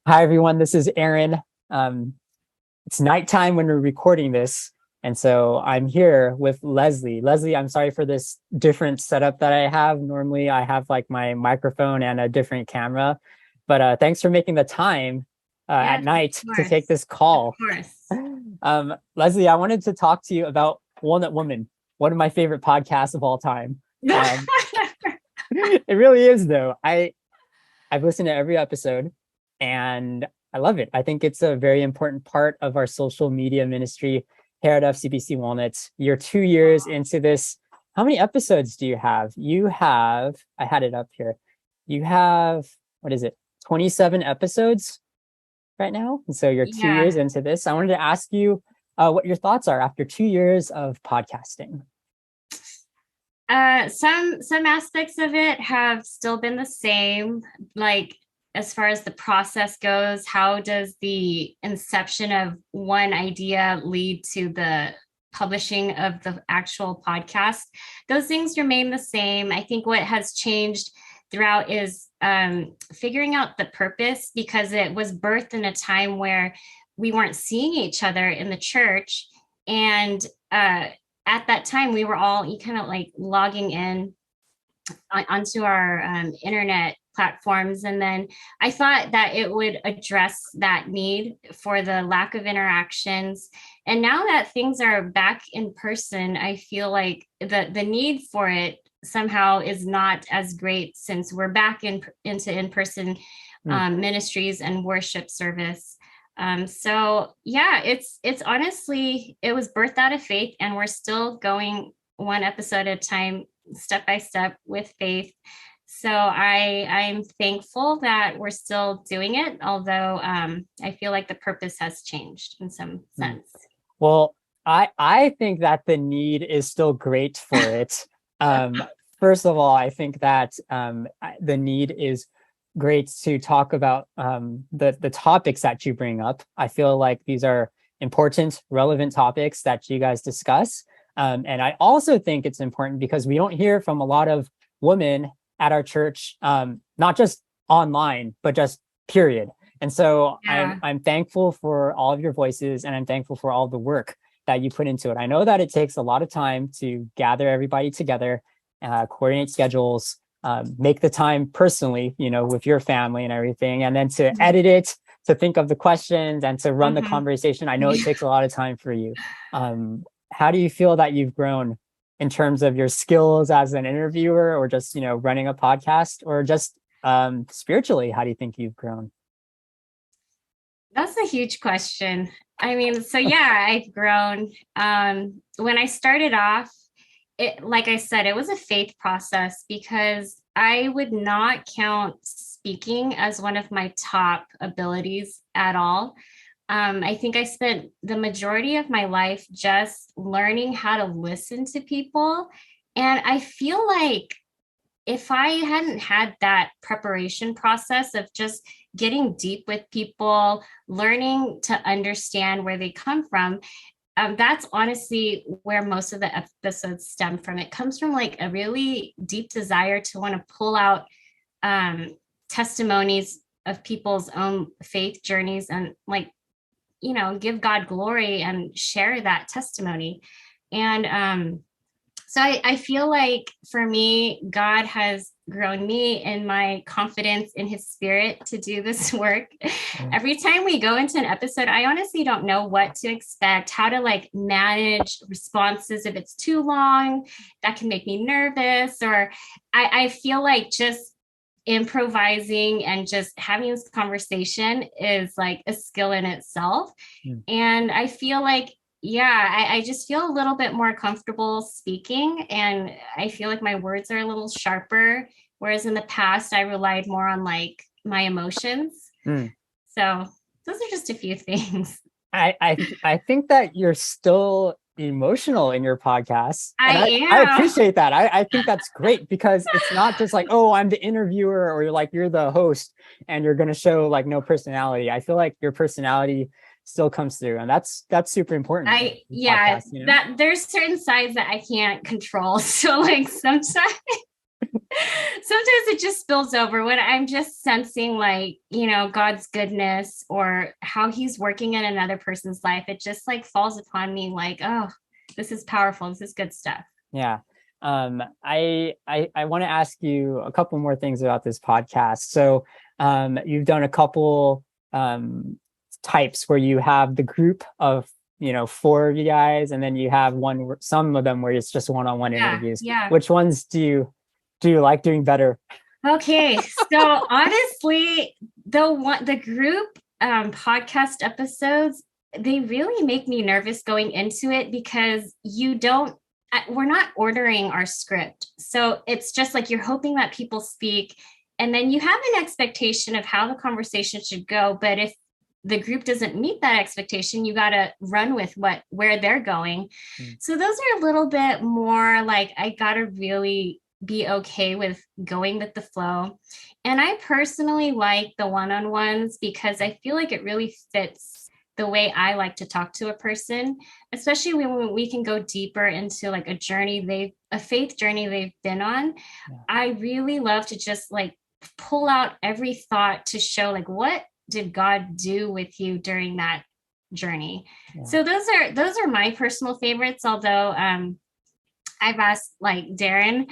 Hi, everyone. This is Aaron. Um, it's nighttime when we're recording this. And so I'm here with Leslie. Leslie, I'm sorry for this different setup that I have. Normally, I have like my microphone and a different camera. But thanks for making the time at Yes, of night to take course. this Of call. course. Leslie, I wanted to talk to you about Walnut Women, one of my favorite podcasts of all time. Um, it really is, though. I've listened to every episode and I love it. I think it's a very important part of our social media ministry here at FCBC Walnuts. You're 2 years into this. How many episodes do you have? I had it up here. You have, what is it, 27 episodes right now? And so you're two Yeah. years into this. I wanted to ask you what your thoughts are after 2 years of podcasting. Some aspects of it have still been the same. Like as far as the process goes, how does the inception of one idea lead to the publishing of the actual podcast? Those things remain the same. I think what has changed throughout is figuring out the purpose, because it was birthed in a time where we weren't seeing each other in the church. And at that time, we were all kind of like logging in onto our internet platforms. And then I thought that it would address that need for the lack of interactions. And now that things are back in person, I feel like the need for it somehow is not as great, since we're back into in-person Hmm. ministries and worship service. So yeah, it's honestly, it was birthed out of faith, and we're still going one episode at a time, step by step, with faith. So I'm thankful that we're still doing it, although I feel like the purpose has changed in some Hmm. sense. Well, I think that the need is still great for it. Um, First of all, I think that the need is great to talk about the topics that you bring up. I feel like these are important, relevant topics that you guys discuss. And I also think it's important because we don't hear from a lot of women at our church, not just online, but just period. And so I'm Yeah. I'm thankful for all of your voices, and I'm thankful for all the work that you put into it. I know that it takes a lot of time to gather everybody together, coordinate schedules, make the time personally, with your family and everything, and then to edit it, to think of the questions, and to run the Mhm. conversation. I know it takes a lot of time for you. How do you feel that you've grown in terms of your skills as an interviewer, or just running a podcast, or just spiritually? How do you think you've grown? That's a huge question. I mean, so yeah, I've grown. When I started off, it, like I said, it was a faith process, because I would not count speaking as one of my top abilities at all. I think I spent the majority of my life just learning how to listen to people. And I feel like if I hadn't had that preparation process of just getting deep with people, learning to understand where they come from, that's honestly where most of the episodes stem from. It comes from like a really deep desire to want to pull out um, testimonies of people's own faith journeys, and like, give God glory and share that testimony. And so I feel like for me, God has grown me in my confidence in his spirit to do this work. Mm. Every time we go into an episode, I honestly don't know what to expect, how to like manage responses. If it's too long, that can make me nervous, or I feel like just improvising and just having this conversation is like a skill in itself. Mm. And I feel like, yeah, I just feel a little bit more comfortable speaking. And I feel like my words are a little sharper. Whereas in the past, I relied more on like my emotions. Mm. So those are just a few things. I think that you're still emotional in your podcast, and I I am. appreciate that. I think that's great because it's not just like, oh, I'm the interviewer, or you're the host and you're going to show like no personality. I feel like your personality still comes through, and that's super important in Yeah, podcasts. that there's certain sides that I can't control. So like sometimes Sometimes it just spills over when I'm just sensing like, God's goodness or how he's working in another person's life. It just like falls upon me like, oh, this is powerful. This is good stuff. Yeah. I want to ask you a couple more things about this podcast. So, you've done a couple types where you have the group of, four of you guys, and then you have some of them where it's just one-on-one interviews. Yeah. Which ones do you like doing better? Okay, so honestly, the group podcast episodes, they really make me nervous going into it because we're not ordering our script. So it's just like you're hoping that people speak, and then you have an expectation of how the conversation should go. But if the group doesn't meet that expectation, you got to run with where they're going. So those are a little bit more like I got to really be okay with going with the flow. And I personally like the one-on-ones because I feel like it really fits the way I like to talk to a person, especially when we can go deeper into like a faith journey they've been on. Yeah. I really love to just like pull out every thought to show like, what did God do with you during that journey? Yeah. So those are my personal favorites, although I've asked like Darren,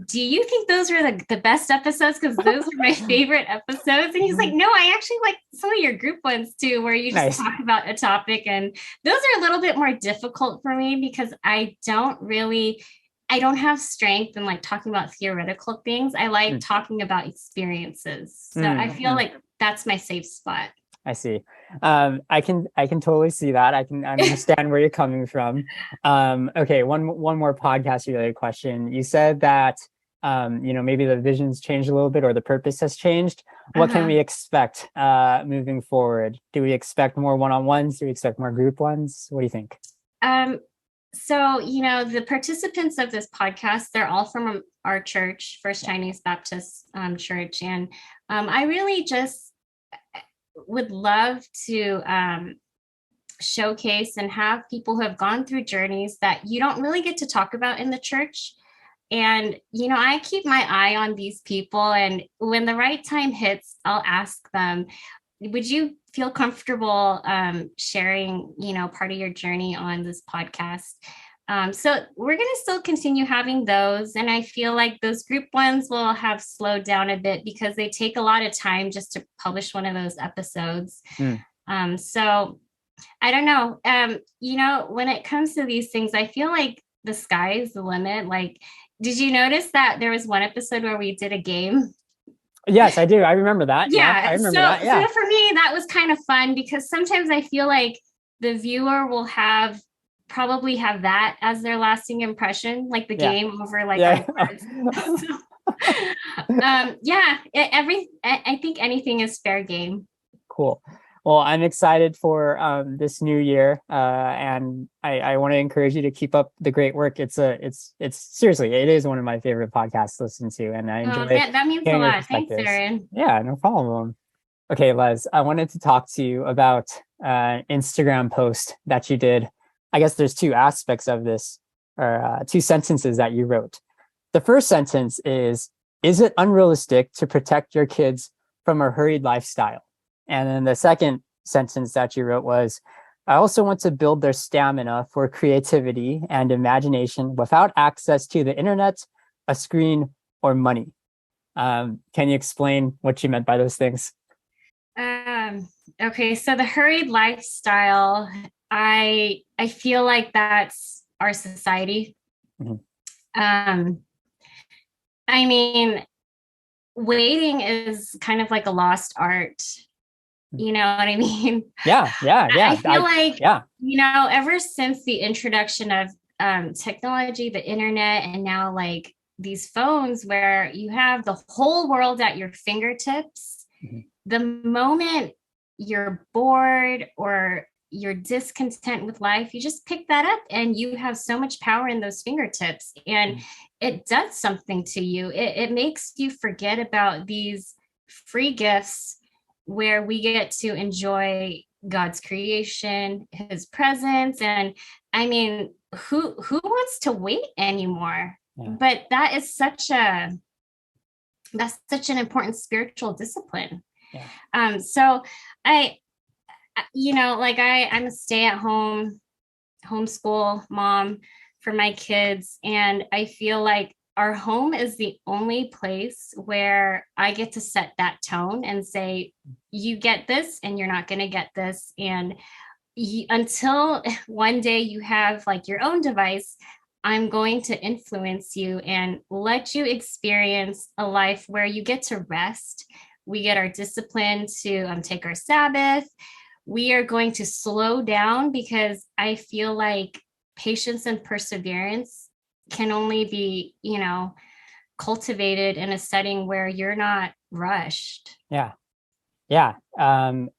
do you think those are the best episodes? Because those are my favorite episodes. And he's like, no, I actually like some of your group ones too, where you just talk about a topic. And those are a little bit more difficult for me because I don't have strength in like talking about theoretical things. I like talking about experiences. So I feel like that's my safe spot. I see. I can totally see that. I understand where you're coming from. Okay, one more podcast related question. You said that maybe the vision's changed a little bit or the purpose has changed. What can we expect moving forward? Do we expect more one-on-ones? Do we expect more group ones? What do you think? So, the participants of this podcast, they're all from our church, First Chinese Baptist Church. And I really just would love to showcase and have people who have gone through journeys that you don't really get to talk about in the church. And, I keep my eye on these people. And when the right time hits, I'll ask them, would you feel comfortable sharing, part of your journey on this podcast? So we're going to still continue having those. And I feel like those group ones will have slowed down a bit because they take a lot of time just to publish one of those episodes. So I don't know. When it comes to these things, I feel like the sky is the limit. Like, did you notice that there was one episode where we did a game? Yes, I do. I remember that. Yeah, I remember that. Yeah. So for me, that was kind of fun because sometimes I feel like the viewer will probably have that as their lasting impression, like the game over like our words. I think anything is fair game. Cool. Well, I'm excited for this new year, and I want to encourage you to keep up the great work. It's seriously, it is one of my favorite podcasts to listen to, and I enjoy it. That means a lot. Thanks, Aaron. Yeah, no problem. Okay, Les, I wanted to talk to you about an Instagram post that you did. I guess there's two aspects of this, or two sentences that you wrote. The first sentence is it unrealistic to protect your kids from a hurried lifestyle? And then the second sentence that you wrote was, I also want to build their stamina for creativity and imagination without access to the internet, a screen, or money. Can you explain what you meant by those things? Okay, so the hurried lifestyle, I feel like that's our society. I mean, waiting is kind of like a lost art. You know what I mean? Yeah. I feel ever since the introduction of technology, the internet, and now like these phones where you have the whole world at your fingertips, the moment you're bored or you're discontent with life, you just pick that up and you have so much power in those fingertips, and it does something to you. It makes you forget about these free gifts where we get to enjoy God's creation, his presence. And I mean, who wants to wait anymore? Yeah. But that is such a that's such an important spiritual discipline. Yeah. So I, like I'm a stay-at-home homeschool mom for my kids, and I feel like our home is the only place where I get to set that tone and say, you get this and you're not going to get this. And until one day you have like your own device, I'm going to influence you and let you experience a life where you get to rest. We get our discipline to take our Sabbath. We are going to slow down, because I feel like patience and perseverance can only be, cultivated in a setting where you're not rushed. Yeah. Yeah.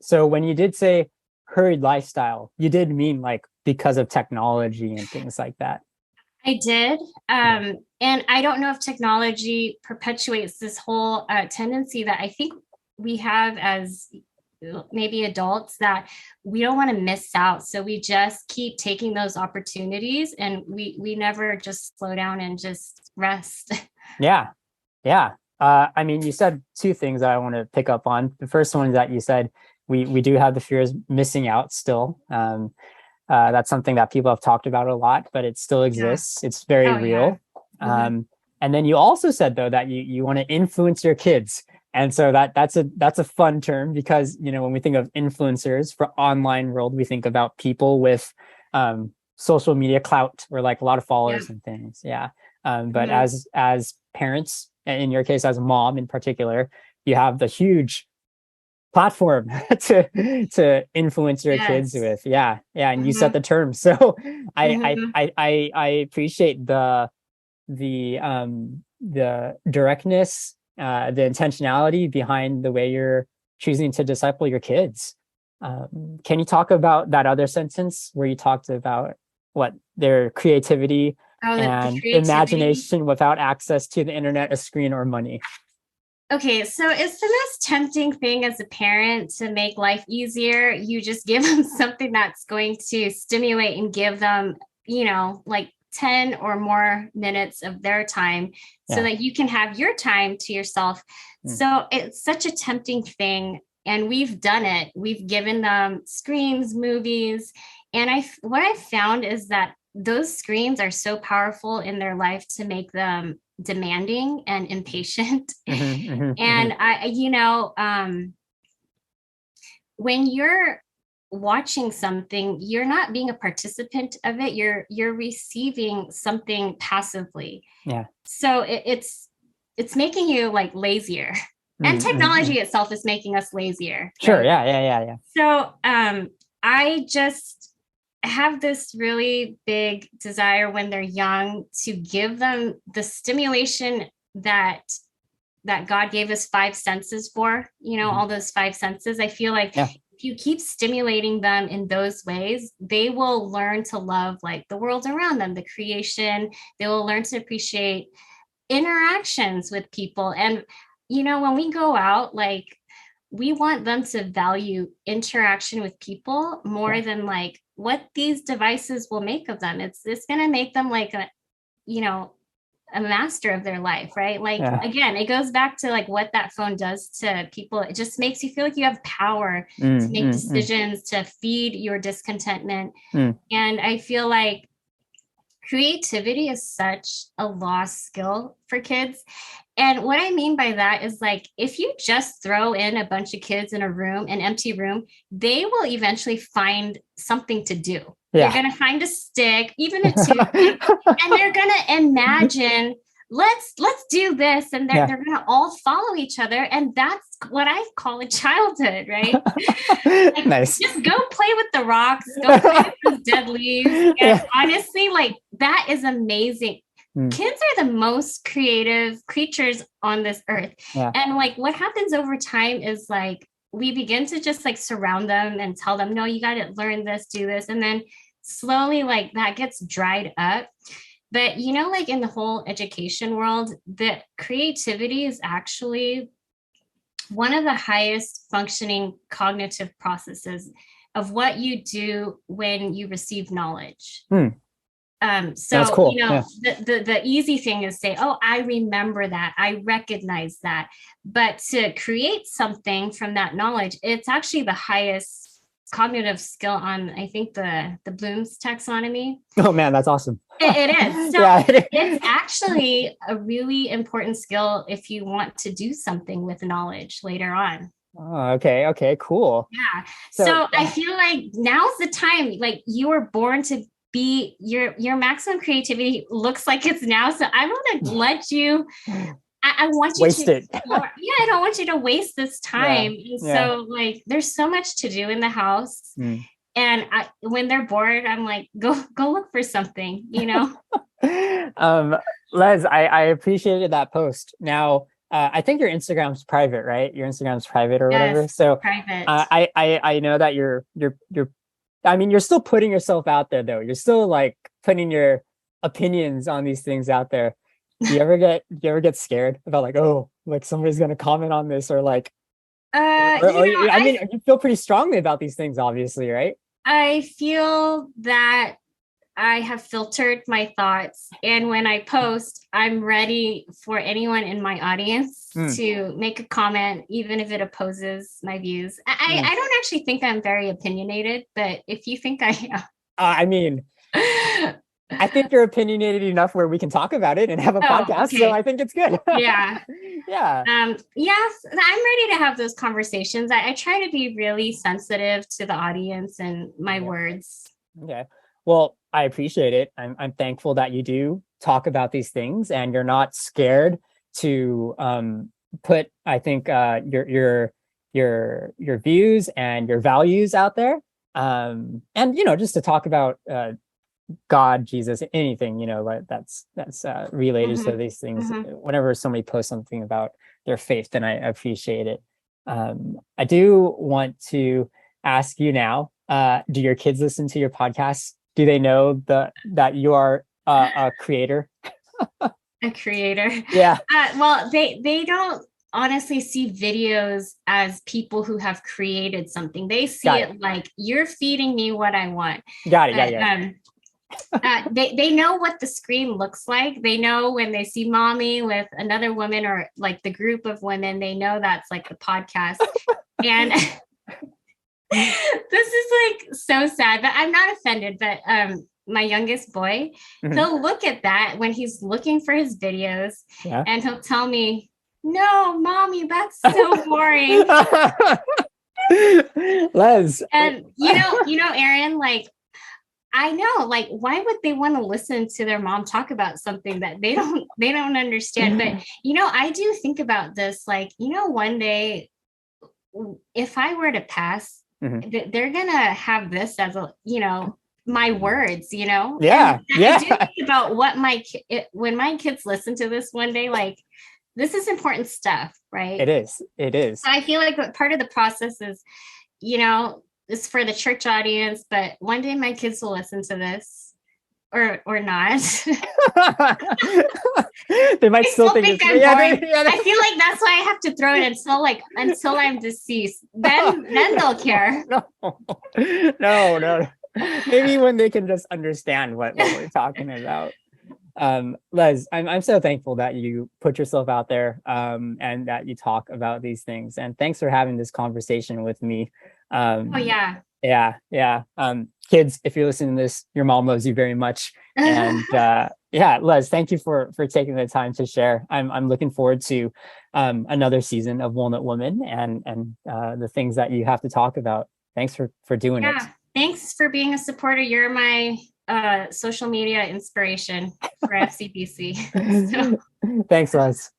So when you did say hurried lifestyle, you did mean like because of technology and things like that. I did. Yeah. And I don't know if technology perpetuates this whole tendency that I think we have as maybe adults, that we don't want to miss out. So we just keep taking those opportunities, and we never just slow down and just rest. Yeah. Yeah. I mean, you said two things that I want to pick up on. The first one is that you said we do have the fears of missing out still. That's something that people have talked about a lot, but it still Yeah. exists. It's very Oh, yeah. real. And then you also said though that you want to influence your kids. And so that's a fun term, because when we think of influencers for online world, we think about people with social media clout, or like a lot of Yeah. followers and things. Yeah. But Mhm. as parents, in your case as a mom in particular, you have the huge platform to influence your kids Yes. with. Yeah. Yeah. And you set Mhm. the terms. So Mhm. I appreciate the directness, the intentionality behind the way you're choosing to disciple your kids. Can you talk about that other sentence where you talked about what their creativity Oh, the and creativity. imagination without access to the internet, a screen, or money? Okay, so it's the most tempting thing as a parent to make life easier. You just give them something that's going to stimulate and give them, like 10 or more minutes of their time, so Yeah. that you can have your time to yourself. Mm. So it's such a tempting thing. And we've done it. We've given them screens, movies. And what I found is that those screens are so powerful in their life to make them demanding and impatient. Mm-hmm, mm-hmm, mm-hmm. And when you're watching something, you're not being a participant of it. You're receiving something passively. Yeah. So it's making you like lazier. And Mm-hmm, mm-hmm. technology itself is making us lazier, Sure. right? Yeah. Yeah. Yeah. Yeah. So I just have this really big desire when they're young to give them the stimulation that God gave us five senses for, Mm-hmm. all those five senses. I feel like Yeah. if you keep stimulating them in those ways, they will learn to love like the world around them, the creation. They will learn to appreciate interactions with people. And, when we go out, like we want them to value interaction with people more Yeah. than like what these devices will make of them. It's going to make them like you know, a master of their life, right? Like Yeah. again, it goes back to like what that phone does to people. It just makes you feel like you have power to Mm, make mm, mm, decisions, to feed your discontentment. mm. And I feel like creativity is such a lost skill for kids. And what I mean by that is like if you just throw in a bunch of kids in a room, an empty room, they will eventually find something to do. They're Yeah. going to find a stick, even a toothpick, and they're going to imagine, let's do this, and they're Yeah. they're going to all follow each other, and that's what I call a childhood, right? Like Nice. just go play with the rocks, go play with those dead leaves. And Yeah. honestly, like that is amazing. Mm, Kids are the most creative creatures on this earth. yeah. And like what happens over time is like we begin to just like surround them and tell them, no, you got to learn this, do this. And then slowly like that gets dried up. But like in the whole education world, the creativity is actually one of the highest functioning cognitive processes of what you do when you receive knowledge. Mm, So, That's cool. the easy thing is say, oh, I remember that, I recognize that. But to create something from that knowledge, it's actually the highest cognitive skill on, I think, the Bloom's taxonomy. Oh man, that's awesome. It is. So Yeah, it's actually a really important skill if you want to do something with knowledge later on. Oh, okay, cool. Yeah. So So I feel like now's the time. Like, you were born to be your maximum creativity looks like it's now. So I want to let you. I want you waste to it. explore. Yeah, I don't want you to waste this time. And so, like, there's so much to do in the house. And when they're bored, I'm like, go look for something, Les, I appreciated that post. Now, I think your Instagram's private, right? Your Instagram's private or whatever. Yes, So private. I know that you're I mean, you're still putting yourself out there though. You're still like putting your opinions on these things out there. Do you ever get scared about like, oh, like somebody's gonna comment on this, or like I mean, you feel pretty strongly about these things, obviously, right? I feel that I have filtered my thoughts, and when I post, I'm ready for anyone in my audience to make a comment, even if it opposes my views. I don't actually think I'm very opinionated, but if you think I am, I mean, I think you're opinionated enough where we can talk about it and have a podcast. Okay. So I think it's good. Yeah. Yeah. Yes, I'm ready to have those conversations. I try to be really sensitive to the audience and my words. Okay. Well, I appreciate it. I'm thankful that you do talk about these things and you're not scared to put, I think, your views and your values out there. And just to talk about God, Jesus, anything, like that's related to these things. Whenever somebody posts something about their faith, then I appreciate it. I do want to ask you now, do your kids listen to your podcast? Do they know that you are a creator? A creator? Yeah. Well, they don't honestly see videos as people who have created something. They see it like, you're feeding me what I want. Got it. Yeah. They know what the screen looks like. They know when they see mommy with another woman or like the group of women, they know that's like the podcast. And this is like so sad, but I'm not offended. But my youngest boy, he'll look at that when he's looking for his videos, and he'll tell me, "No, mommy, that's so boring." Les, and Aaron, like, I know, like, why would they want to listen to their mom talk about something that they don't understand? But I do think about this, like, one day, if I were to pass, they're gonna have this as my words, Yeah. I do think about what when my kids listen to this one day, like, this is important stuff, right? It is. So I feel like part of the process is, it's for the church audience, but one day my kids will listen to this or not. They might still think I'm boring. I feel like that's why I have to throw it until I'm deceased. Then they'll care. No. Maybe when they can just understand what we're talking about. Les, I'm so thankful that you put yourself out there and that you talk about these things. And thanks for having this conversation with me. Yeah. Kids, if you're listening to this, your mom loves you very much. And Les, thank you for taking the time to share. I'm looking forward to another season of Walnut Women and the things that you have to talk about. Thanks for doing it. Thanks for being a supporter. You're my social media inspiration for FCBC. Thanks, Les.